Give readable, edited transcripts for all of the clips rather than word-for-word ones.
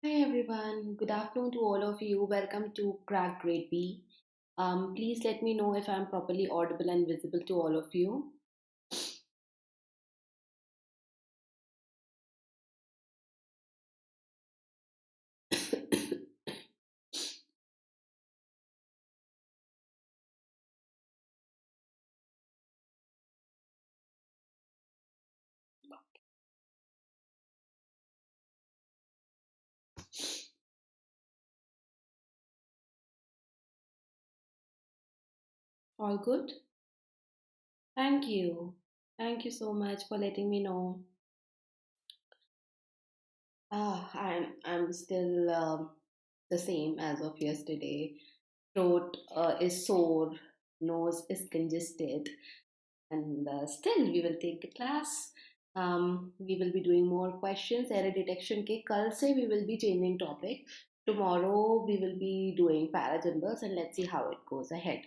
Hi everyone, good afternoon to all of you. Welcome to Crack Grade B. Please let me know if I'm properly audible and visible to all of you. All good? Thank you. Thank you so much for letting me know. I'm still the same as of yesterday. Throat is sore, nose is congested, and still we will take the class. We will be doing more questions. Error detection के कल से we will be changing topic. Tomorrow we will be doing parajumbles and let's see how it goes ahead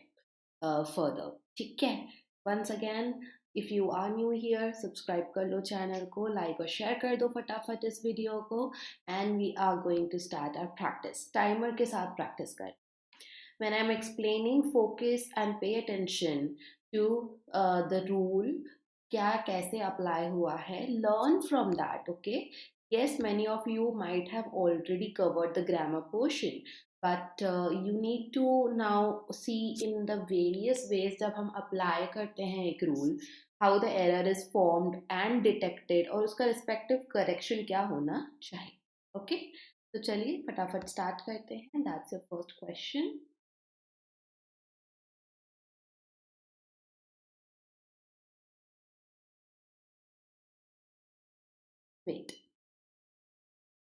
further. ठीक है. Once again, if you are new here, subscribe कर लो channel को, like और share कर दो फटाफट इस वीडियो को, and we are going to start our practice. Timer के साथ practice कर. When I'm explaining, focus and pay attention to the rule, क्या कैसे apply हुआ है, learn from that, okay? Yes, many of you might have already covered the grammar portion, but you need to now see in the various ways जब हम apply करते हैं एक rule, how the error is formed and detected और उसका respective correction क्या होना चाहिए, okay? तो चलिए फटाफट start करते हैं. That's your first question. Wait,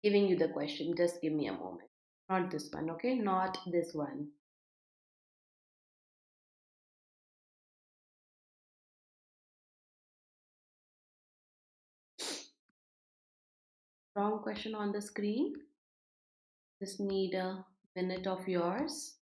giving you the question. Just give me a moment. Not this one, okay? Not this one. Wrong question on the screen. Just need a minute of yours.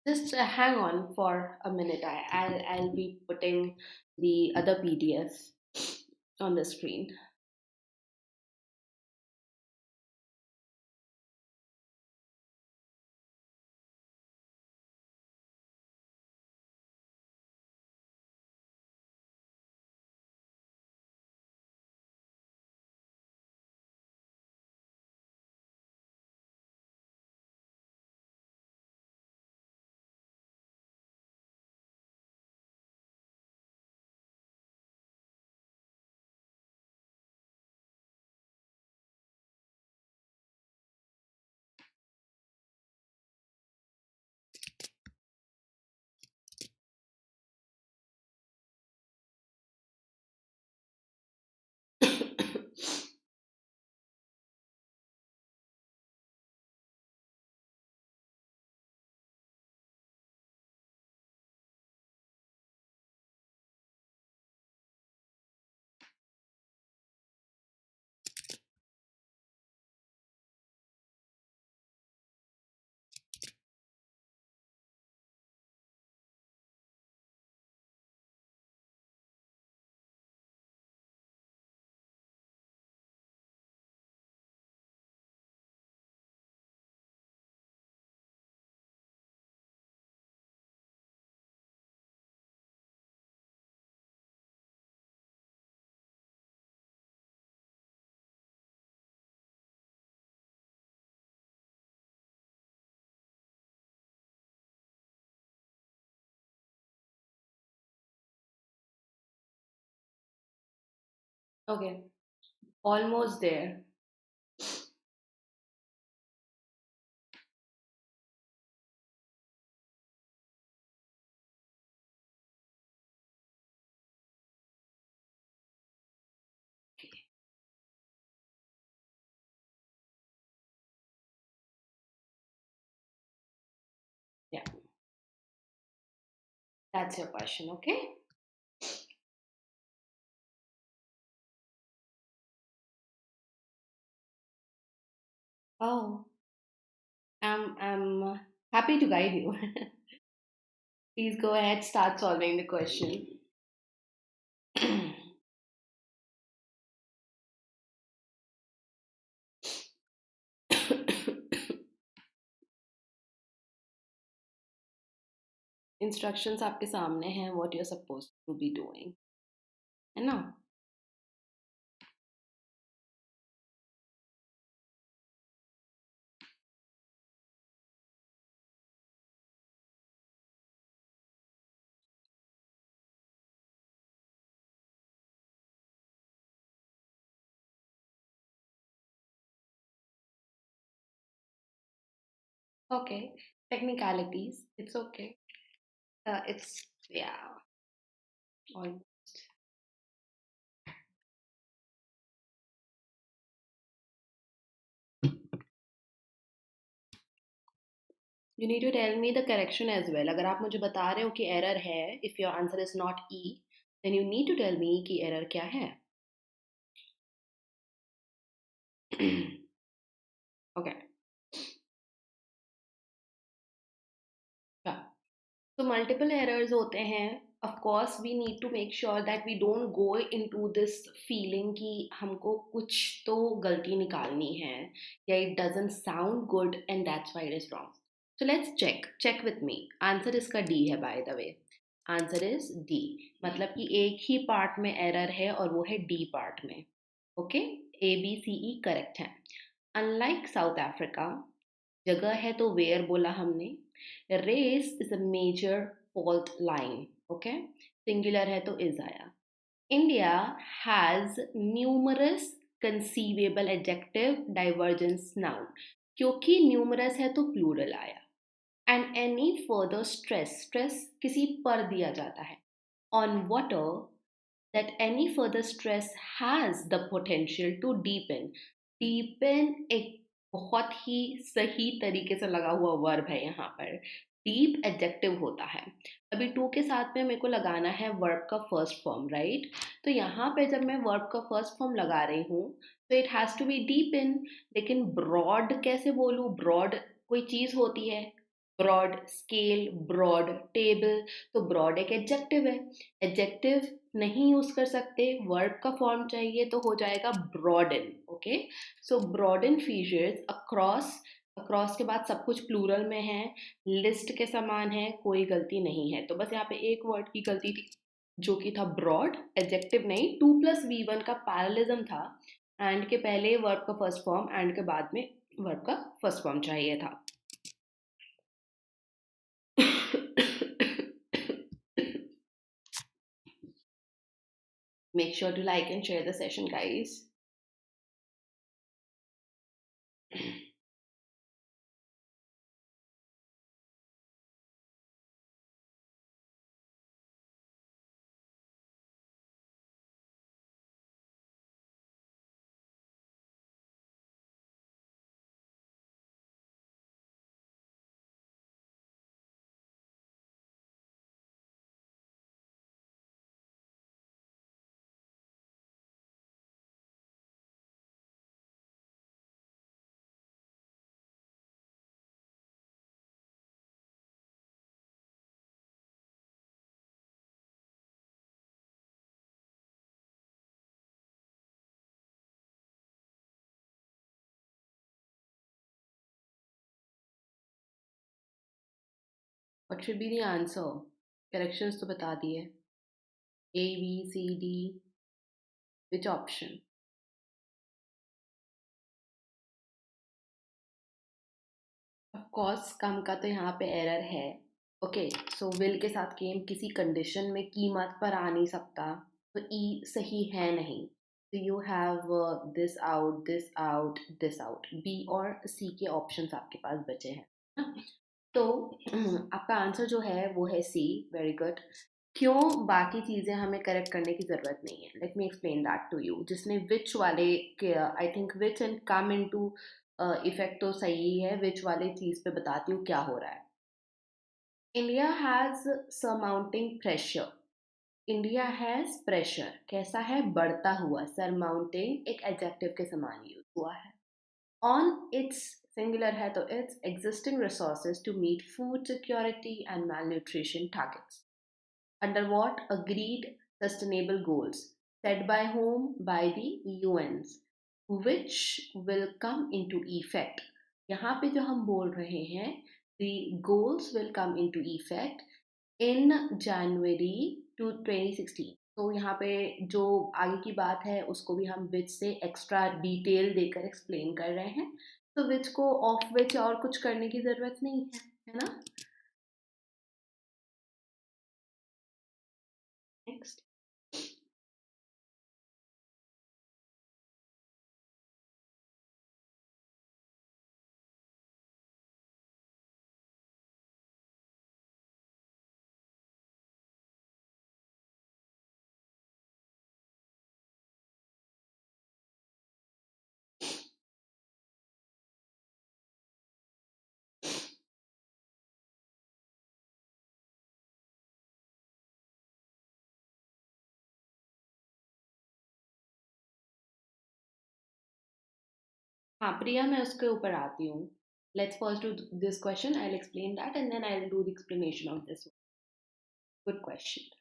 Just hang on for a minute. I'll be putting the other PDF on the screen. Okay, almost there. Yeah, that's your question, okay? Oh, I'm happy to guide you. Please go ahead, start solving the question. Instructions आपके सामने हैं, what you are suppose to be doing, है ना? Okay, technicalities. It's okay. It's yeah. All. You need to tell me the correction as well. अगर आप मुझे बता रहे हो कि error है, if your answer is not E, then you need to tell me कि error क्या है. Okay. Yeah. So multiple errors होते हैं. Of course, we need to make sure that we don't go into this feeling कि हमको कुछ तो गलती निकालनी है, या it doesn't sound good and that's why it is wrong. So let's check with me. Answer इसका D है, by the way. Answer is D. मतलब कि एक ही पार्ट में एरर है और वो है D पार्ट में. Okay, A B C E correct है. Unlike South Africa, जगह है तो वेयर बोला हमने. Race is a major fault line. Okay, singular है तो इज आया. India has numerous conceivable adjective divergence noun. क्योंकि न्यूमरस है तो प्लूरल आया. एंड एनी फर्दर स्ट्रेस किसी पर दिया जाता है on water, that any further stress has the potential to deepen. Deepen एक बहुत ही सही तरीके से लगा हुआ वर्ब है यहाँ पर. डीप एडजेक्टिव होता है. अभी टू के साथ में मेरे को लगाना है वर्ब का फर्स्ट फॉर्म, राइट? तो यहाँ पे जब मैं वर्ब का फर्स्ट फॉर्म लगा रही हूँ तो it has to be deep in. लेकिन ब्रॉड कैसे बोलूँ? ब्रॉड कोई चीज़ होती है, ब्रॉड स्केल, ब्रॉड टेबल. तो ब्रॉड एक एडजेक्टिव है. एडजेक्टिव नहीं यूज कर सकते, वर्ब का फॉर्म चाहिए तो हो जाएगा broaden. Okay, so broaden features across. Across के बाद सब कुछ प्लूरल में है, लिस्ट के समान है, कोई गलती नहीं है. तो बस यहाँ पे एक वर्ड की गलती थी जो कि था ब्रॉड. एडजेक्टिव नहीं, 2+V1 का पैरेललिज्म था. एंड के पहले वर्ब का फर्स्ट फॉर्म, एंड के बाद में वर्ब का फर्स्ट फॉर्म चाहिए था. Make sure to like and share the session, guys. What should be the answer? Corrections तो बता दिए. A, B, C, D. Which option? Of course, कम का तो यहाँ पे एरर है. ओके, सो विल के साथ केम किसी कंडीशन में कीमत पर आ नहीं सकता, तो ई सही है नहीं. तो you have this out, this out, this out. B और सी के ऑप्शंस आपके पास बचे हैं ना? तो आपका आंसर जो है वो है सी. Very good. क्यों बाकी चीज़ें हमें करेक्ट करने की ज़रूरत नहीं है? Let me explain that to you. जिसने विच वाले के, I think which and come into effect तो सही है. विच वाले चीज़ पे बताती हूँ क्या हो रहा है. India has surmounting pressure. India has pressure कैसा है? बढ़ता हुआ. सरमाउंटिंग एक एडजेक्टिव के समान यूज हुआ है. ऑन इट्स, सिंगुलर है तो it's existing resources to meet food security and malnutrition targets. Under what? Agreed sustainable goals set by whom? By the UNs, which will come into effect. यहाँ पे जो हम बोल रहे हैं, the goals will come into effect in January to 2016. तो यहाँ पे जो आगे की बात है उसको भी हम विच से एक्स्ट्रा डिटेल देकर एक्सप्लेन कर रहे हैं. तो विच को ऑफ विच और कुछ करने की जरूरत नहीं है ना. नेक्स्ट. हाँ प्रिया, मैं उसके ऊपर आती हूँ. Let's first do this question. I will explain that and then I will do the explanation of this. Good question.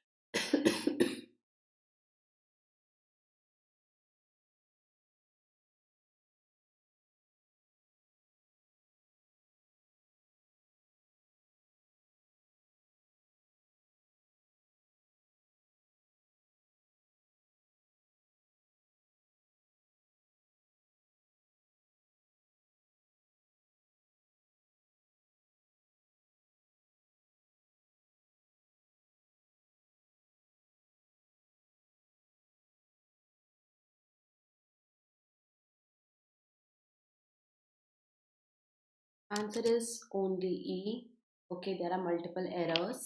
Answer is only E. Okay, there are multiple errors.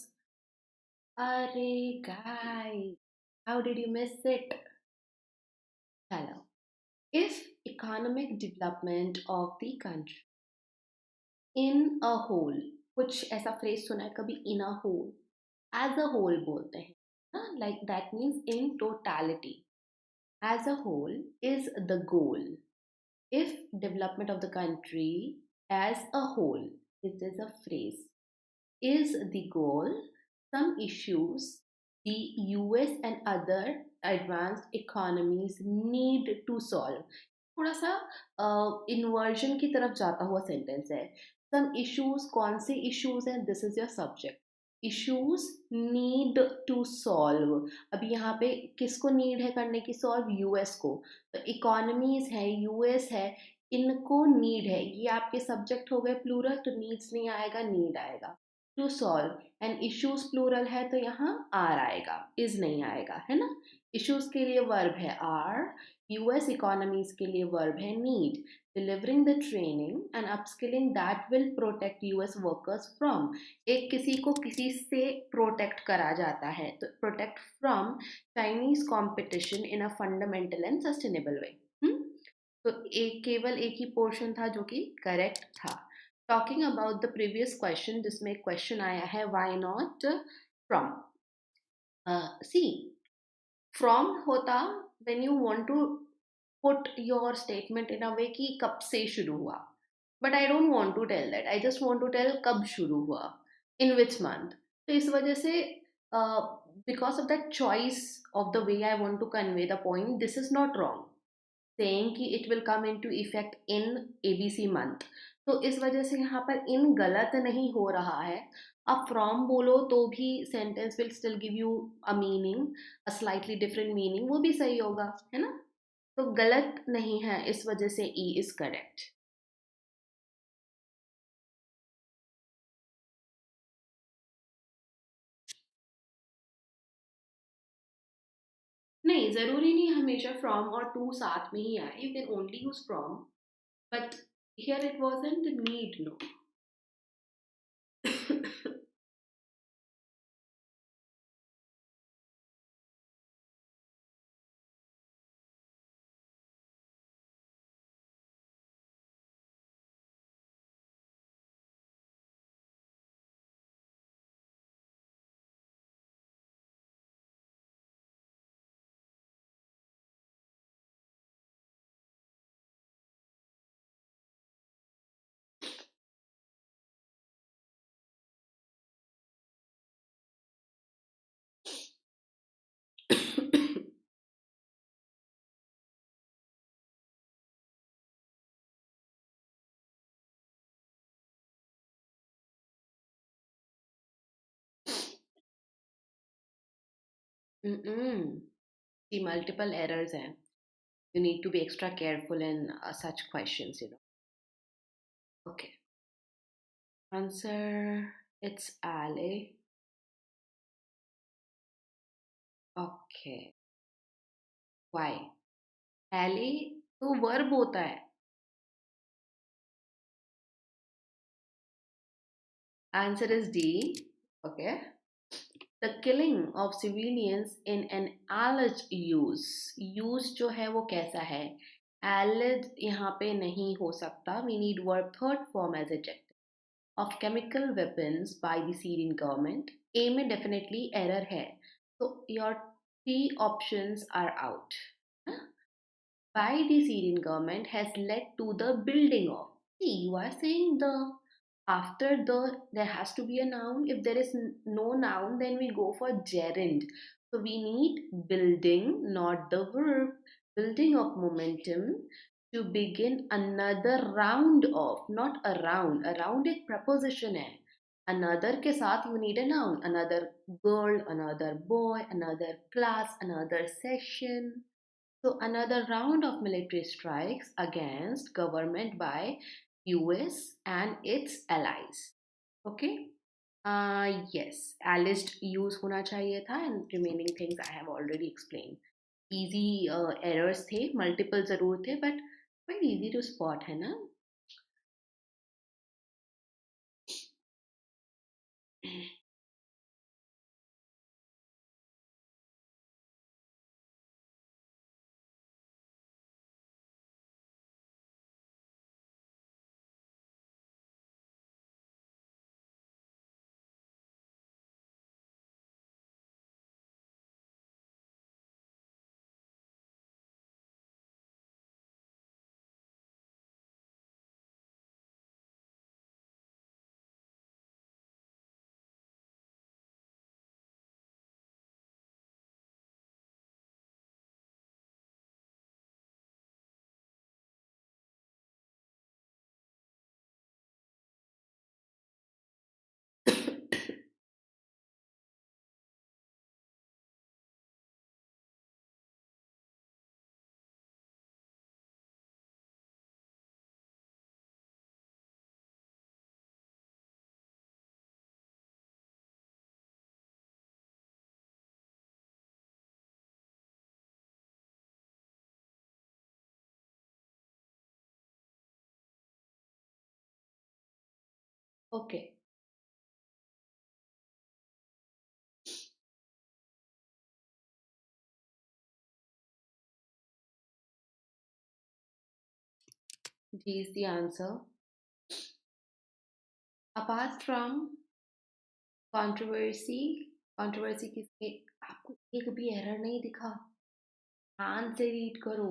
Arey guys, how did you miss it? Hello. If economic development of the country in a whole, कुछ ऐसा phrase सुना है कभी? In a whole, as a whole बोलते हैं ना, like that means in totality, as a whole is the goal. If development of the country as a whole, it is a phrase, is the goal, some issues the US and other advanced economies need to solve. थोड़ा सा inversion की तरफ जाता हुआ sentence है. Some issues, कौन से issues हैं? This is your subject. Issues need to solve. अभी यहाँ पे किसको नीड है करने की सॉल्व? यूएस को. तो इकोनॉमीज है, यूएस है, इनको नीड है. ये आपके सब्जेक्ट हो गए प्लूरल, तो नीड्स नहीं आएगा, नीड आएगा. To solve. And issues plural है तो यहाँ आर आएगा, इज नहीं आएगा, है ना. इश्यूज के लिए वर्ब है आर, यूएस इकोनॉमीज के लिए वर्ब है need. Delivering the training and upskilling that will protect US workers from. एक किसी को किसी से प्रोटेक्ट करा जाता है, तो protect from Chinese competition in a fundamental and sustainable way. तो एक केवल एक ही पोर्शन था जो कि करेक्ट था. Talking about the previous question, जिसमें क्वेश्चन आया है why not from. See, from होता when you want to put your statement in a way कि कब से शुरू हुआ. But I don't want to tell that. I just want to tell कब शुरू हुआ, in which month. तो इस वजह से because of that choice of the way I want to convey the point, this is not wrong. Saying कि it will come into effect in ABC month. तो इस वजह से यहाँ पर इन गलत नहीं हो रहा है. अब फ्रॉम बोलो तो भी sentence will still give you a meaning, a slightly different meaning, वो भी सही होगा, है ना. तो गलत नहीं है, इस वजह से ई इज करेक्ट. नहीं, जरूरी नहीं हमेशा फ्रॉम और टू साथ में ही आए. You can only use from, but here it wasn't need, no. See, multiple errors हैं. You need to be extra careful in such questions, Okay. Answer, it's alley. Okay. Why? Alley तो verb होता है. Answer is D. Okay. The killing of civilians in an alleged use. Use जो है वो कैसा है? Alleged यहाँ पे नहीं हो सकता. We need verb third form as adjective. Of chemical weapons by the Syrian government. A में definitely error है. So your three options are out. By the Syrian government has led to the building of. See, you are saying the after the there has to be a noun. If there is no noun, then we go for gerund. So we need building, not the verb. Building of momentum to begin another round of, not around. Around एक preposition है. Another के साथ you need a noun. Another girl, another boy, another class, another session. So another round of military strikes against government by US and its allies. Okay. Yes, alleged use होना चाहिए था and remaining things I have already explained. Easy errors थे, multiple जरूर थे, but quite easy to spot है ना? Okay. D is the answer. Apart from controversy किसके आपको एक भी एरर नहीं दिखा ध्यान से रीड करो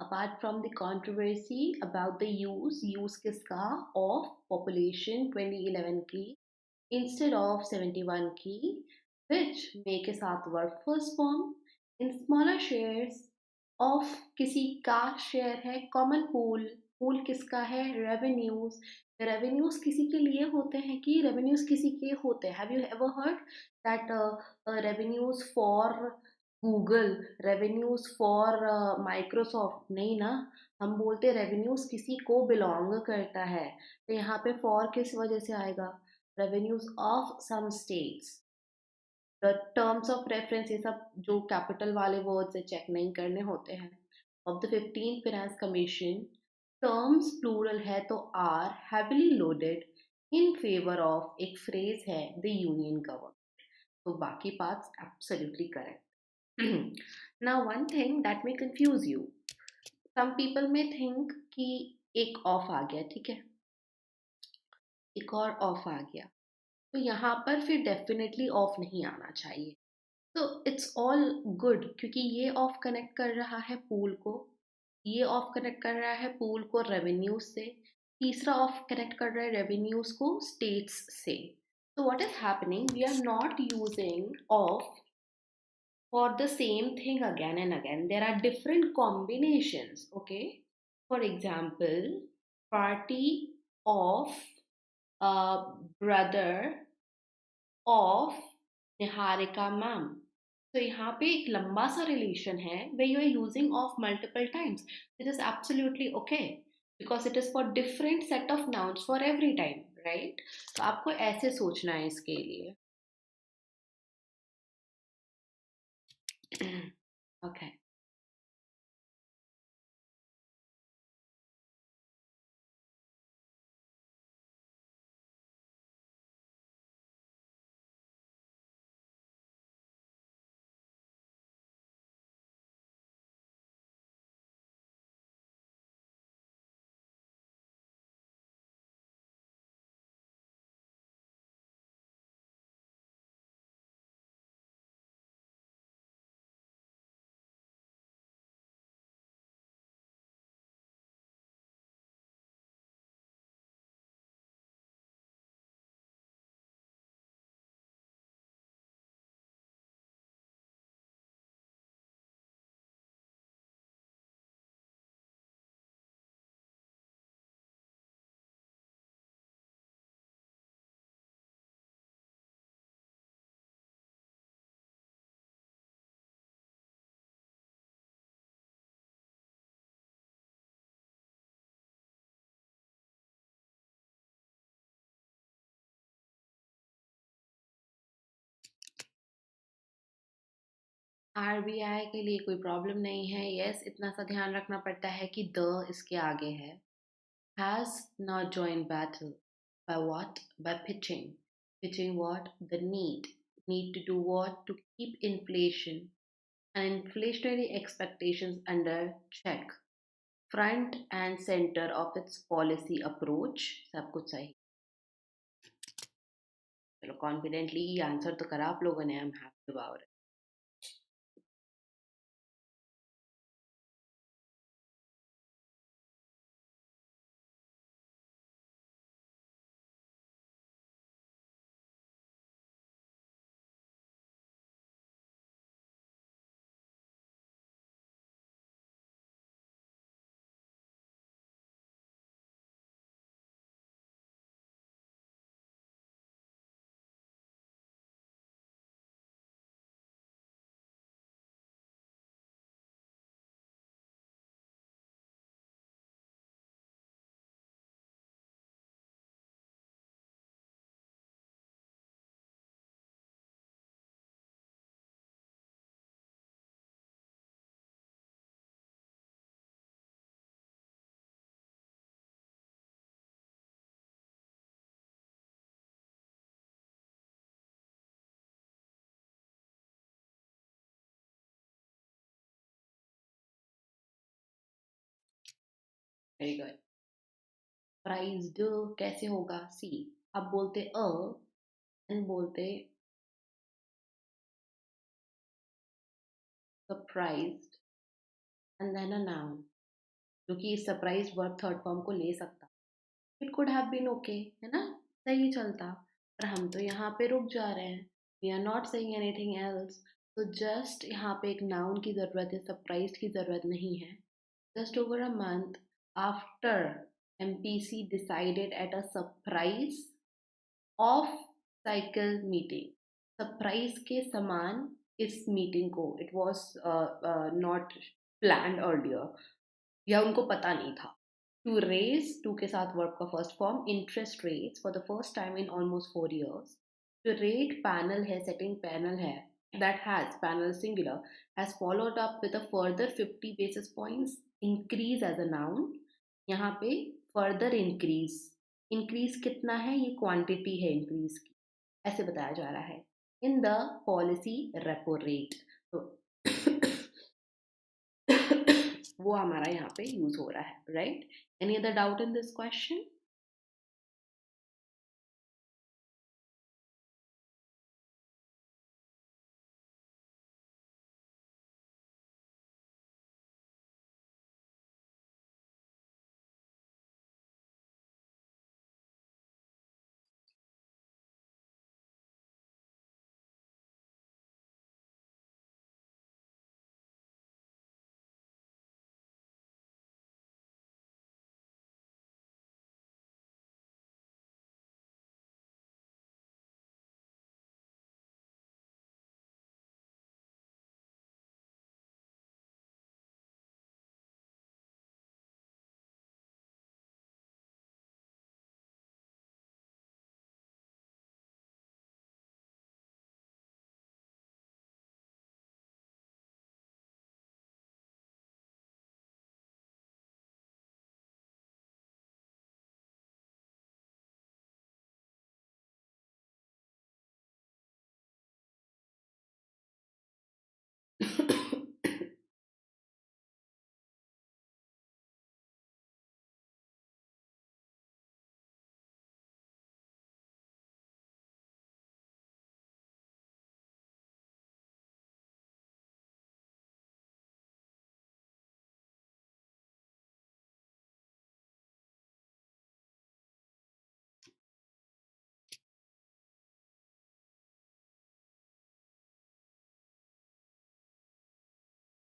apart from the controversy about the use किसका of population 2011 की instead of 71 की which may के साथ verb first form in smaller shares of किसी का शेयर है common pool किसका है revenues किसी के लिए होते हैं कि revenues किसी के होते हैं have you ever heard that revenues for Google revenues for Microsoft नहीं ना हम बोलते revenues किसी को belong करता है तो यहाँ पे for किस वजह से आएगा revenues of some states the terms of reference ये सब जो capital वाले words से check नहीं करने होते हैं of the 15th Finance Commission terms plural है तो are heavily loaded in favor of एक phrase है the union government तो बाकी parts absolutely correct. Now one thing that may confuse you. Some people may think कि एक off आ गया ठीक है एक और off आ गया तो यहाँ पर फिर definitely off नहीं आना चाहिए तो it's all good क्योंकि ये off connect कर रहा है pool को ये off connect कर रहा है pool को revenues से तीसरा off connect कर रहा है revenues को states से so what is happening we are not using off for the same thing again and again. There are different combinations, okay? For example, party of brother of Niharika ma'am. तो यहाँ पे एक लंबा सा relation है where you are using of multiple times. It is absolutely okay because it is for different set of nouns for every time, right? तो आपको ऐसे सोचना है इसके लिए. Okay. आरबीआई के लिए कोई प्रॉब्लम नहीं है. यस, इतना सा ध्यान रखना पड़ता है कि द इसके आगे है. Has not joined battle. By what? By pitching. Pitching what? The need. Need to do what? To keep inflation and inflationary expectations under check. Front and center of its policy approach. सब कुछ सही. चलो confidently answer तो करा आप लोगों ने. I am happy about it. Very good. Prized कैसे होगा? सी, आप बोलते एंड बोलते surprised and then a noun, जो कि सरप्राइज वर्ब थर्ड फॉर्म को ले सकता. It could have been okay, है ना, सही चलता. पर हम तो यहाँ पे रुक जा रहे हैं. We are not saying anything else. तो जस्ट यहाँ पे एक नाउन की ज़रूरत है, सरप्राइज की ज़रूरत नहीं है. Just over a month after MPC decided at a surprise of cycle meeting. Surprise के समान इस मीटिंग को, it was not planned earlier, या उनको पता नहीं था. टू रेज, टू के साथ वर्ब का first form, interest rates for the first time in almost 4 years. जो रेट पैनल है, सेटिंग पैनल है, that has panel singular has followed up with a further 50 basis points increase as a noun. यहाँ पे further increase, increase कितना है? ये quantity है increase की, ऐसे बताया जा रहा है in the policy repo rate. तो वो हमारा यहाँ पे यूज हो रहा है, right? Any other doubt in this question?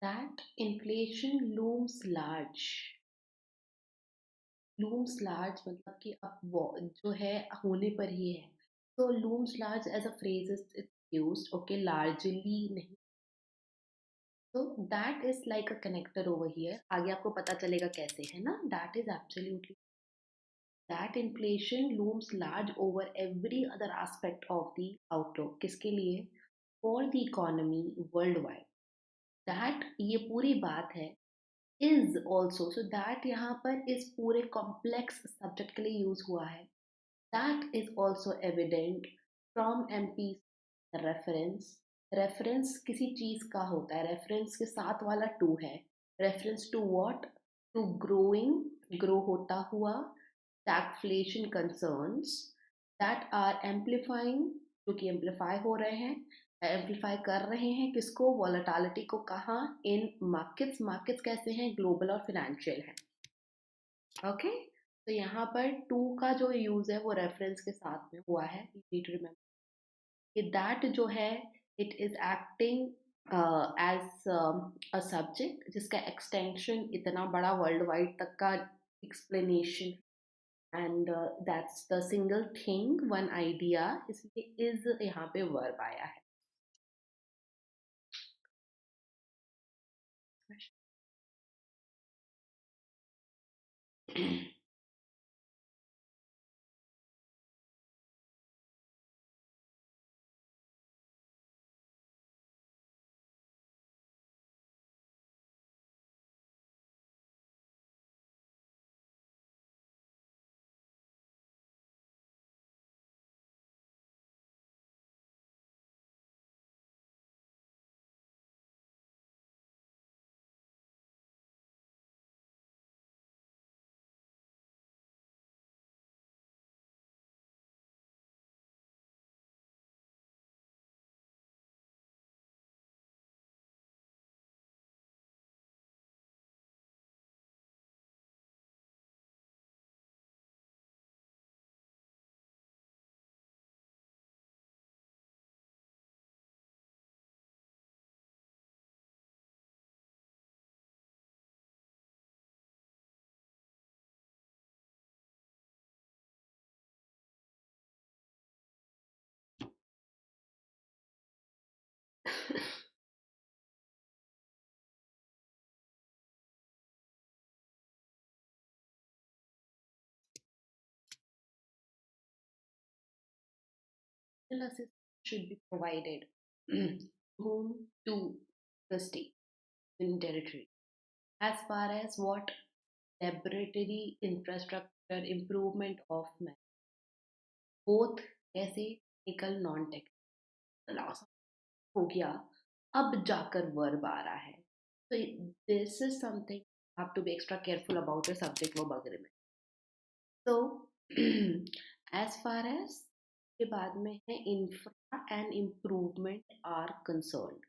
that inflation looms large मतलब कि अब जो है होने पर ही है. So looms large as a phrase is it's used, okay, largely नहीं. So that is like a connector over here. आगे आपको पता चलेगा कैसे है ना. That is absolutely that inflation looms large over every other aspect of the outlook. किसके लिए? For the economy worldwide. That ये पूरी बात है is also, so that यहाँ पर इस पूरे complex subject के लिए use हुआ है. That is also evident from MP's reference. Reference किसी चीज का होता है. Reference के साथ वाला to है. Reference to what? To growing, grow होता हुआ, stagflation concerns that are amplifying, जो कि amplify हो रहे हैं, amplify कर रहे हैं किसको? Volatility को. कहाँ? In markets. Markets कैसे हैं? Global और financial हैं. Okay? तो यहाँ पर टू का जो यूज है वो रेफरेंस के साथ में हुआ है. यू नीड टू रिमेम्बर कि दैट जो है it is acting as a subject जिसका एक्सटेंशन इतना बड़ा वर्ल्ड वाइड तक का explanation, and that's the single thing one idea, इसलिए इज यहाँ पे वर्ब आया है. Assistance should be provided whom to the state in territory as far as what laboratory infrastructure improvement of both ऐसे technical non technical हो गया. अब जाकर वर्ब आ रहा है. तो this is something have to be extra careful about your subject verb agreement. तो एज फार एज के बाद में है infra and improvement are concern.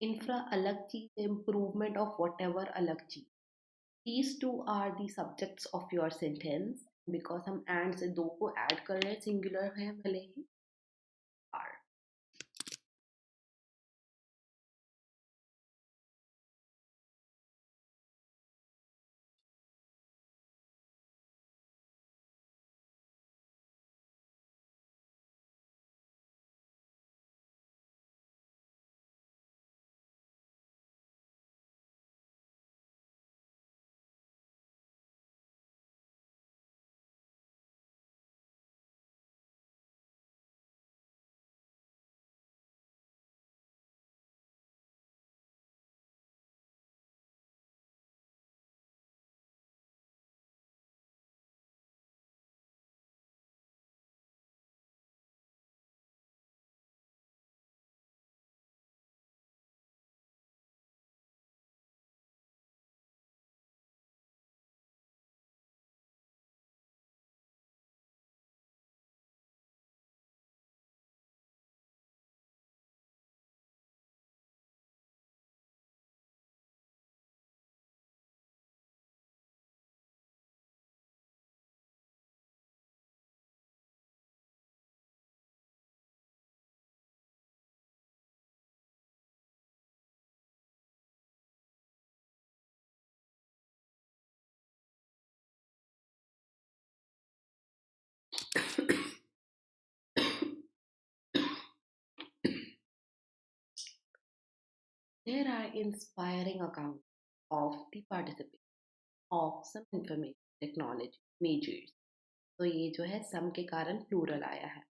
Infra अलग चीज, इम्प्रूवमेंट ऑफ वट एवर अलग चीज. These two are the subjects of your sentence. Because हम and से दो को ऐड कर रहे हैं, सिंगुलर है भले ही, are. There are inspiring accounts of the participants of some information technology majors. तो ये जो है सम के कारण प्लूरल आया है.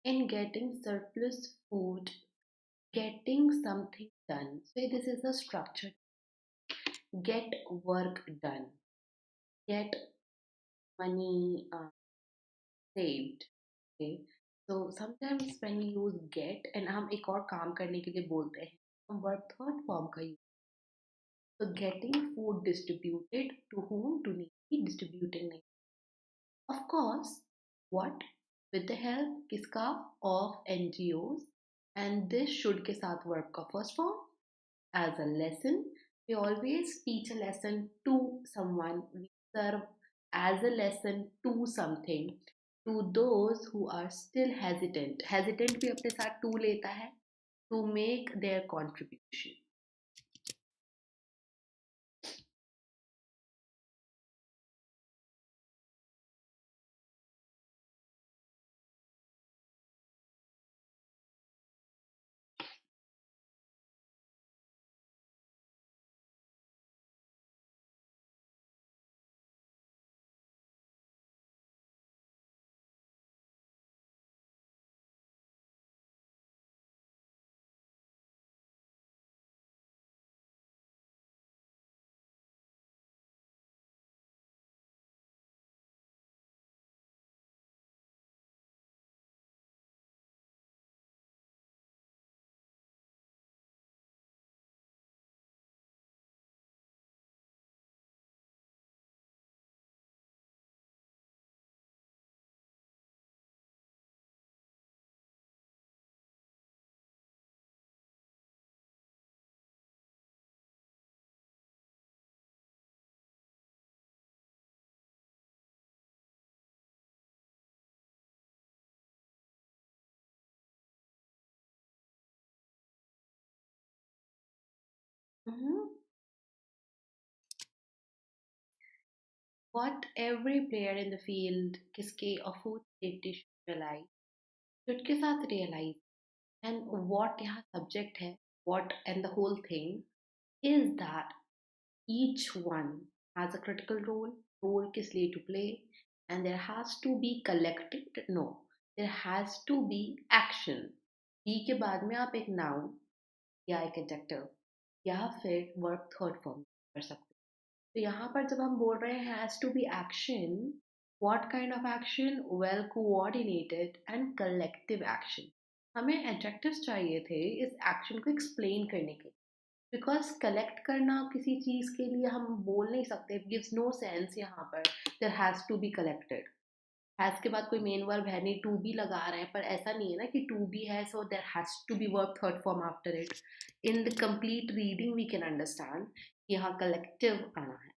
In getting surplus food, getting something done. So this is a structure. Get work done. Get money saved. Okay. So sometimes when we use get and हम एक और काम करने के लिए बोलते हैं, हम verb third form का use. So getting food distributed to whom? To need distributing. Of course, what? With the help किसका? Of NGOs. And this should के साथ verb का first form. As a lesson, we always teach a lesson to someone. We serve as a lesson to something. To those who are still hesitant. Hesitant भी अपने साथ to लेता है. To make their contribution. Mhm. What every player in the field किसके of food safety should realize, should के साथ realize, and what यहाँ subject है, what and the whole thing is that each one has a critical role किस लिए to play, and there has to be collective, no, there has to be action. be के बाद में आप एक noun या एक adjective या फिर verb third form कर सकते हैं. तो यहाँ पर जब हम बोल रहे हैं has to be action, what kind of action? Well coordinated and collective action. हमें adjectives चाहिए थे इस action को explain करने के लिए. बिकॉज कलेक्ट करना किसी चीज के लिए हम बोल नहीं सकते. Gives no sense. यहाँ पर there has to be collected. Has के बाद कोई मेन वर्ब है नहीं, टू बी लगा रहे हैं, पर ऐसा नहीं है ना कि टू बी है so there has to be verb third form after it. In the complete reading we can understand यहाँ कलेक्टिव आना है.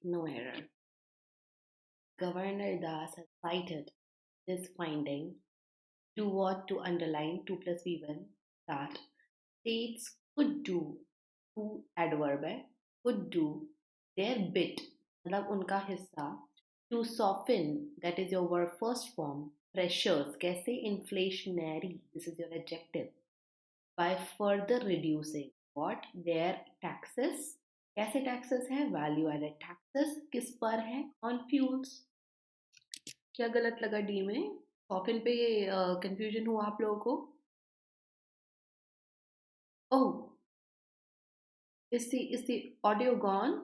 No error. Governor Das has cited this finding to what? To underline 2 plus V1 that states could do, to adverb है, could do their bit, मतलब उनका हिस्सा, to soften, that is your verb first form, pressures, कैसे? Inflationary, this is your adjective, by further reducing. what their taxes, कैसे taxes है, value added taxes किस पर है, on fuels. क्या गलत लगा डी में? कॉफिन पे कंफ्यूजन हुआ आप लोगों को? ओह, is the audio gone?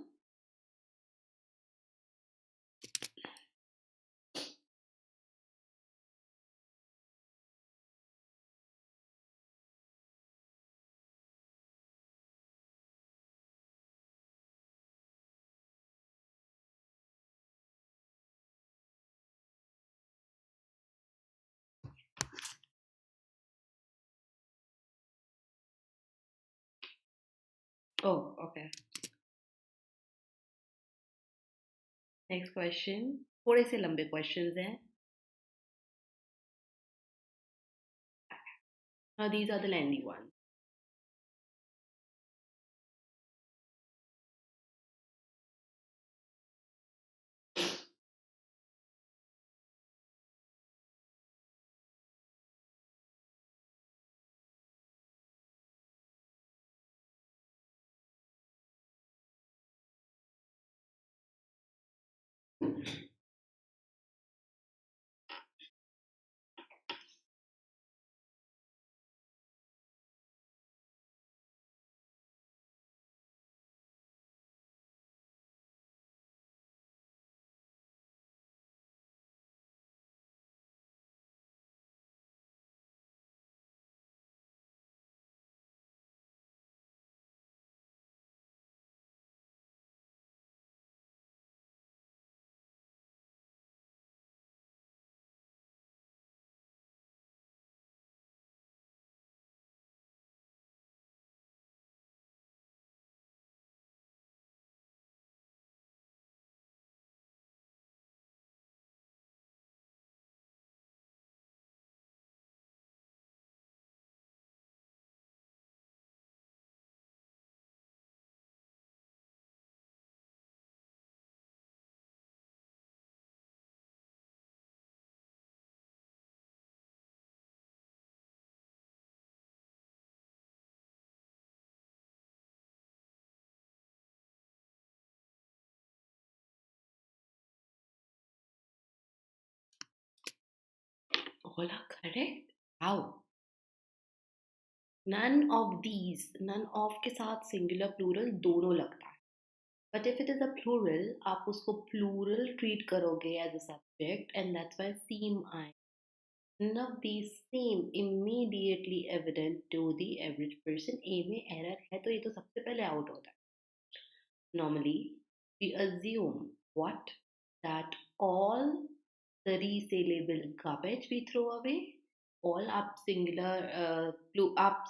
Oh, okay. Next question. थोड़े से लंबे questions हैं. Now these are the lengthy ones. All are correct. How? None of these, none of के साथ singular plural दोनों लगता है. But if it is a plural, आप उसको plural treat करोगे as a subject, and that's why seem I. None of these seem immediately evident to the average person. A में error है तो ये तो सबसे पहले out होता है. Normally, we assume what? That all the resaleable garbage we throw away, all आप singular आप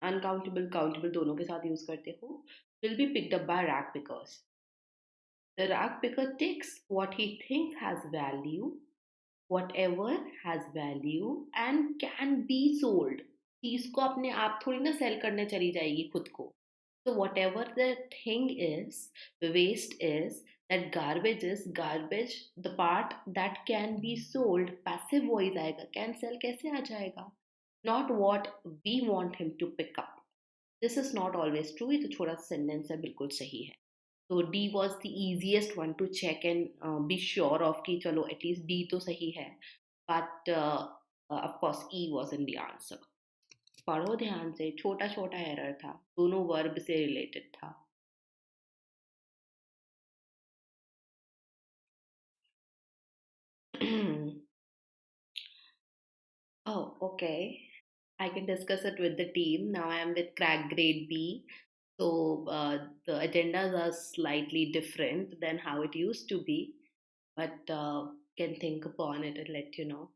uncountable countable दोनों के साथ यूज करते हो, will be picked up by rag pickers. The rag picker takes what he thinks has value, whatever has value and can be sold. चीज को अपने आप थोड़ी ना सेल करने चली जाएगी खुद को. So whatever the thing is, waste is, that garbage is garbage, the part that can be sold, passive voice आएगा, can sell कैसे आ जाएगा? Not what we want him to pick up. This is not always true. ये तो छोटा सा sentence है, बिल्कुल सही है. So D was the easiest one to check and be sure of कि चलो at least D तो सही है. But of course E wasn't the answer. पढ़ो ध्यान से, छोटा छोटा एरर था, दोनों वर्ब से रिलेटेड था. Oh, okay. I can discuss it with the team. Now I am with crack grade B. So the agendas are slightly different than how it used to be, but can think upon it and let you know.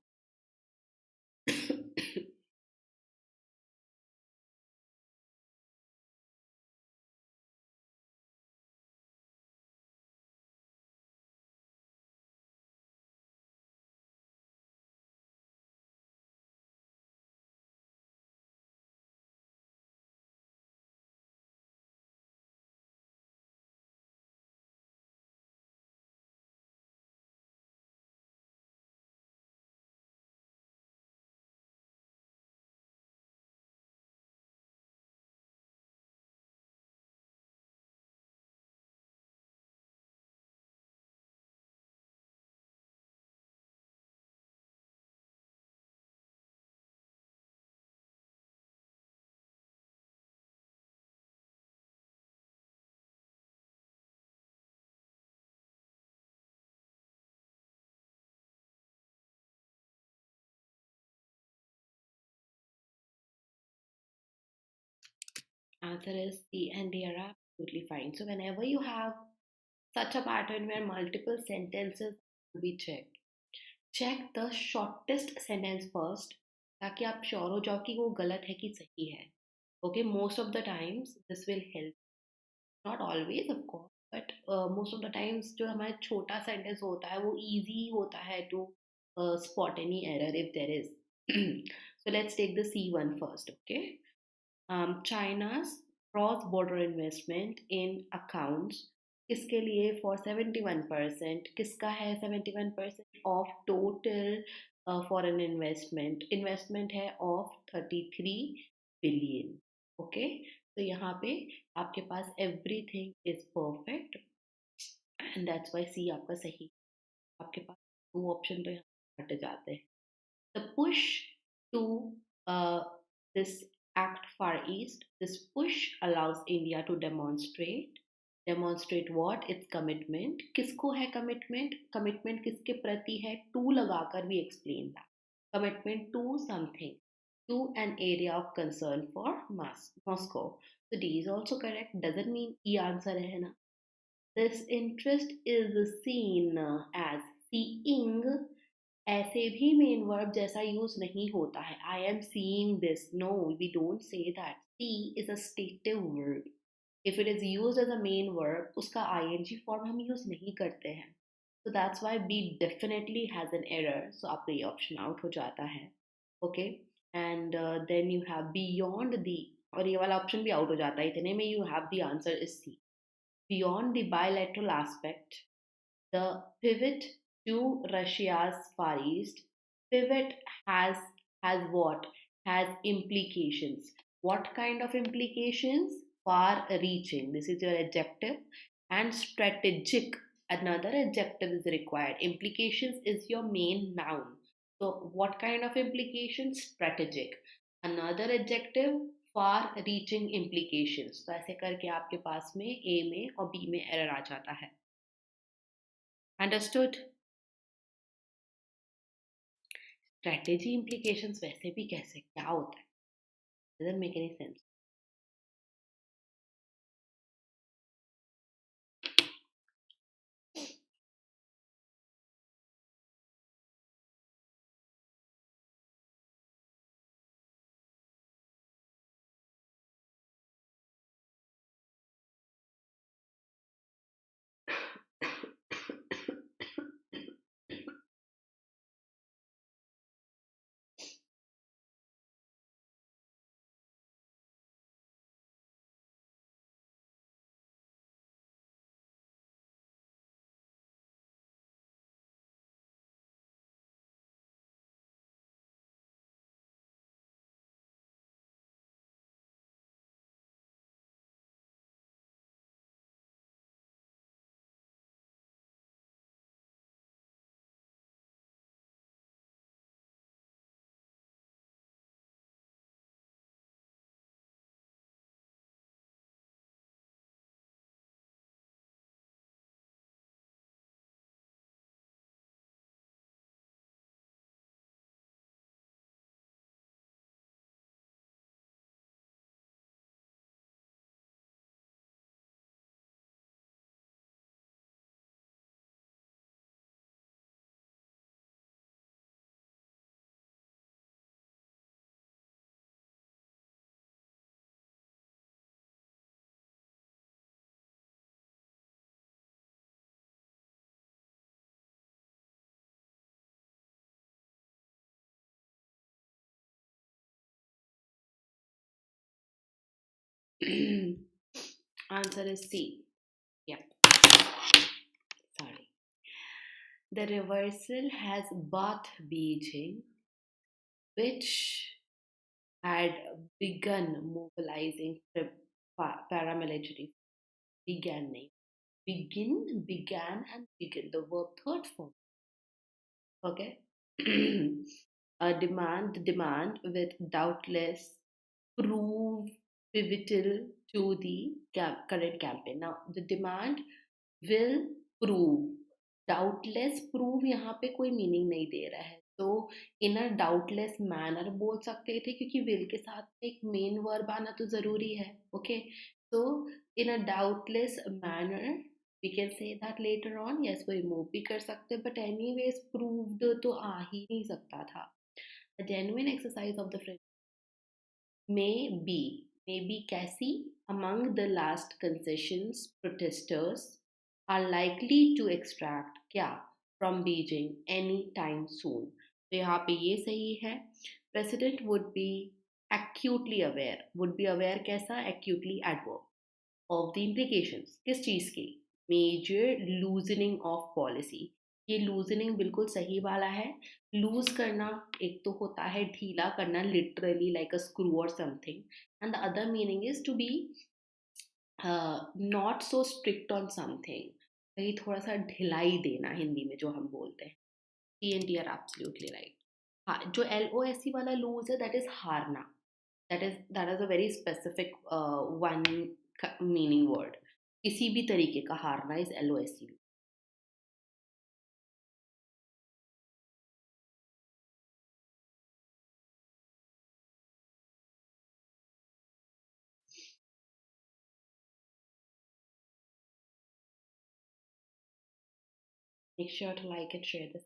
Answer is C, and they are absolutely fine. So whenever you have such a pattern where multiple sentences will be checked, check the shortest sentence first, ताकि आप sure हो जाओ कि वो गलत है कि सही है. Okay, most of the times this will help. Not always, of course, but most of the times जो हमारा छोटा sentence होता है वो easy होता है to spot any error if there is. So let's take the C one first, okay? China's cross-border investment in accounts किसके लिए for 71%, किसका है 71% of total foreign investment है of 33 billion. ओके, तो यहाँ पे आपके पास everything is perfect and that's why C आपका सही. आपके पास दो ऑप्शन तो यहाँ हट जाते हैं. The push to uh, this Act Far East, this push allows India to demonstrate what? Its commitment. किसको है commitment? Commitment किसके प्रति है? To लगाकर we explain that. Commitment to something, to an area of concern for Moscow. So D is also correct. Doesn't mean E answer है ना. This interest is seen as seeing. ऐसे भी main verb जैसा use नहीं होता है. I am seeing this, no we don't say that. See is a stative verb. If it is used as a main verb उसका ING form हम use नहीं करते हैं. So that's why B definitely has an error. So आपका ये option out हो जाता है. Okay, and then you have beyond the, और ये वाला ऑप्शन भी आउट हो जाता है. इतने में you have the answer is C. Beyond the bilateral aspect, the pivot to Russia's Far East. Pivot has what? Has implications. What kind of implications? Far reaching. This is your adjective. And strategic. Another adjective is required. Implications is your main noun. So what kind of implications? Strategic. Another adjective, far reaching implications. तो ऐसे करके आपके पास में A में और B में error आ जाता है. Understood? Strategy implications वैसे भी कैसे क्या होता है? Doesn't make any sense. Answer is C. Yeah. Sorry. The reversal has bought Beijing, which had begun mobilizing paramilitary. Began name. Begin, began, and begin. The verb third form. Okay. A demand with doubtless prove pivotal to the current campaign. Now, the demand will prove. Doubtless prove यहाँ पे कोई meaning नहीं दे रहा है. तो in a doubtless manner बोल सकते थे, क्योंकि विल के साथ एक मेन वर्ब आना तो जरूरी है. ओके, तो in a doubtless manner we can say that later on. Yes, वो रिमूव भी कर सकते, बट एनीवेज प्रूव्ड तो आ ही नहीं सकता था. A genuine exercise of the may be Cassie among the last concessions protesters are likely to extract क्या from Beijing anytime soon. तो यहाँ पे ये सही है. President would be aware कैसा, acutely adverb of the implications. किस चीज की? Major loosening of policy. ये लूजनिंग बिल्कुल सही वाला है. लूज करना एक तो होता है ढीला करना, लिटरली लाइक अ स्क्रू और something, and the other meaning is to be not so strict on something. कहीं थोड़ा सा ढिलाई देना, हिंदी में जो हम बोलते हैं. T R absolutely right. हाँ, जो LOSE वाला लूज है दैट इज हारना. That is a very specific one meaning word. किसी भी तरीके का हारना is LOSE. Make sure to like and share this.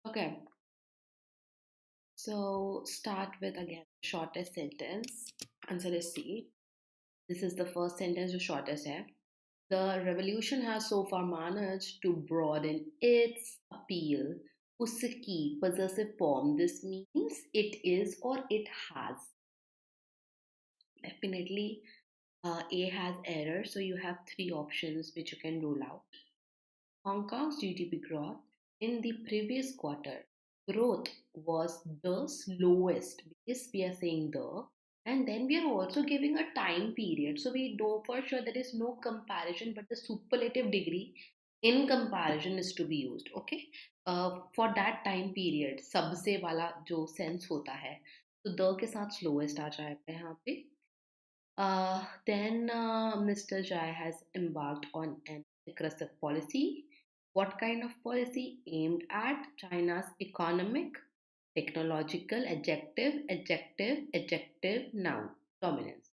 Okay, so start with again shortest sentence. And so let's see. This is the first sentence, the shortest hai. The revolution has so far managed to broaden its appeal. Uski possessive form. This means it is or it has. Definitely, A has error, so you have three options which you can rule out. Hong Kong's GDP growth in the previous quarter growth was the slowest, because we are saying the, and then we are also giving a time period, so we know for sure there is no comparison, but the superlative degree in comparison is to be used. Okay, for that time period सबसे वाला जो sense होता है, तो the के साथ slowest आ जाएगा यहाँ पे. Then Mr. Jai has embarked on an aggressive policy. What kind of policy? Aimed at China's economic, technological, adjective, noun, dominance.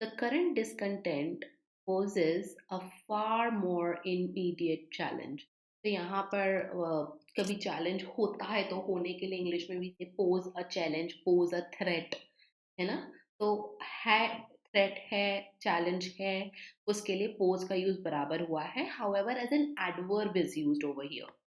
The current discontent poses a far more immediate challenge. तो यहाँ पर कभी challenge होता है तो होने के लिए इंग्लिश में भी pose a challenge, pose a threat, है ना. तो है, थ्रेट है, चैलेंज है, उसके लिए पोज का यूज बराबर हुआ है. However as an adverb is used over here.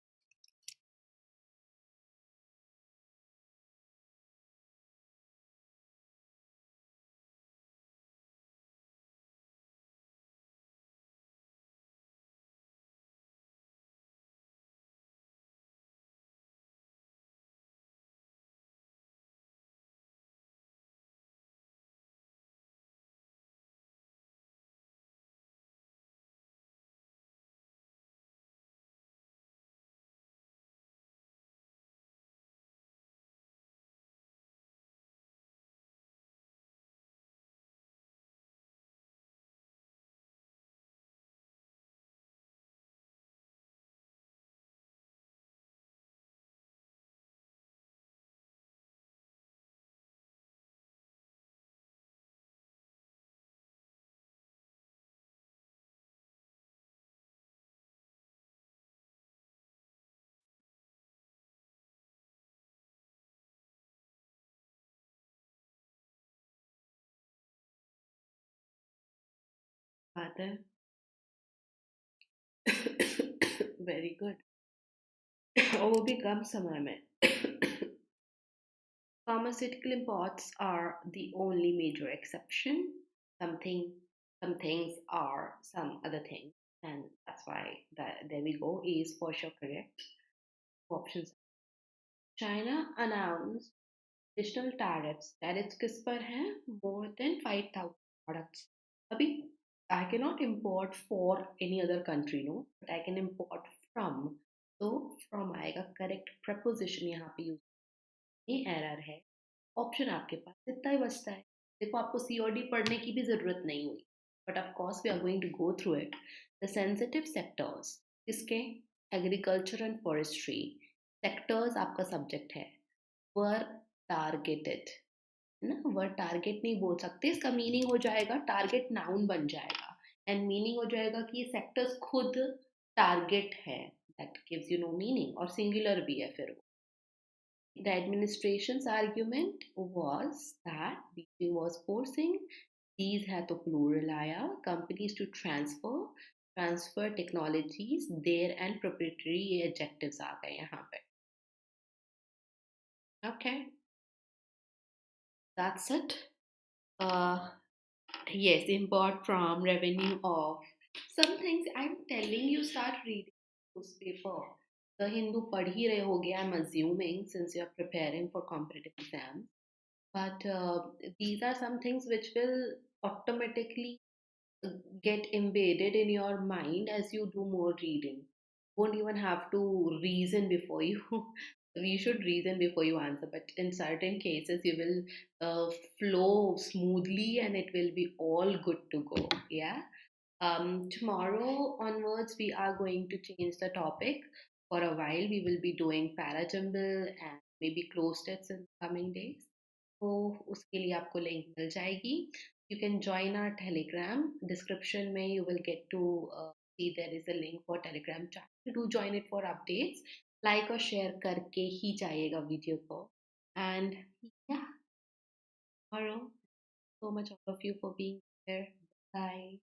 आते हैं. Very good. और वो भी कम समय में. Pharmaceutical imports are the only major exception. Something, some things are some other things, and that's why there we go. A is for sure correct. Options. China announced additional tariffs. Tariffs किस पर हैं? More than 5,000 products. अभी I cannot import for any other country, no, but I can import from. तो from आएगा. Correct preposition यहाँ पे use. ये error है. ऑप्शन आपके पास इतना ही बचता है. देखो आपको सीओडी पढ़ने की भी जरूरत नहीं हुई, but of course we are going to go through it. The sensitive sectors किसके? एग्रीकल्चर एंड फॉरेस्ट्री सेक्टर्स आपका सब्जेक्ट है. वर टारगेटेड है ना. वर टारगेट नहीं बोल सकते, इसका मीनिंग हो जाएगा टारगेट नाउन बन जाएगा, एंड मीनिंग हो जाएगा कि ये सेक्टर्स खुद टारगेट है. That gives you know meaning, और सिंगुलर भी है फिर. The administration's argument was that BP was forcing these है तो plural आया companies to transfer technologies there, and proprietary adjectives आ गए यहाँ पे. Okay, that's it. Uh, yes, import from, revenue of. Some things I'm telling you, start reading newspaper. The Hindu पढ़ ही रहे होगे, I'm assuming, since you're preparing for competitive exams. But these are some things which will automatically get embedded in your mind as you do more reading. Won't even have to reason before you. You should reason before you answer, but in certain cases you will flow smoothly and it will be all good to go. Yeah. Tomorrow onwards we are going to change the topic. For a while we will be doing parajumble and maybe closed tests in coming days. तो उसके लिए आपको link मिल जाएगी. You can join our Telegram. Description में you will get to see there is a link for Telegram channel. Do join it for updates. Like और share करके ही जाइएगा video को. And yeah, tomorrow. So much all of you for being here. Bye.